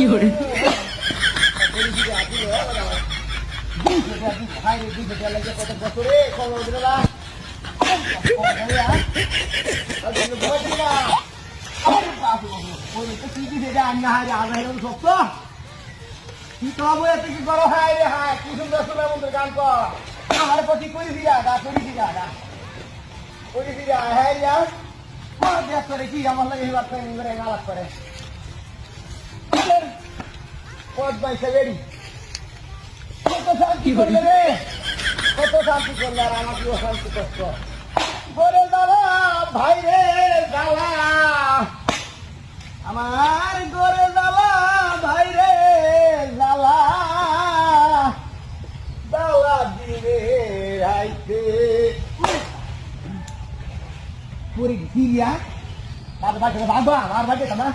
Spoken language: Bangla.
করে কত বছরে খবর দিলা কি খাবো এত কি করো হায় রে হায় কি সুন্দর সুন্দর মন্ত্র গান কর আমার প্রতি করি দিয়া দা করি দিয়া দা করি দিয়া হ্যাঁ যা কোন দেশ করে কি আমার লাগে হিবার করে ইংরে গালাত করে কত বাইসা বেরি কত শান্তি করলে রে কত শান্তি করলে আর আমার কি শান্তি কষ্ট বলে দাদা ভাই রে দাদা আমার গোরে দাদা ভাই রে দাদা দাওয়া দিবে আইতে পুরি গিয়া বাবা বাবা বাবা বাবা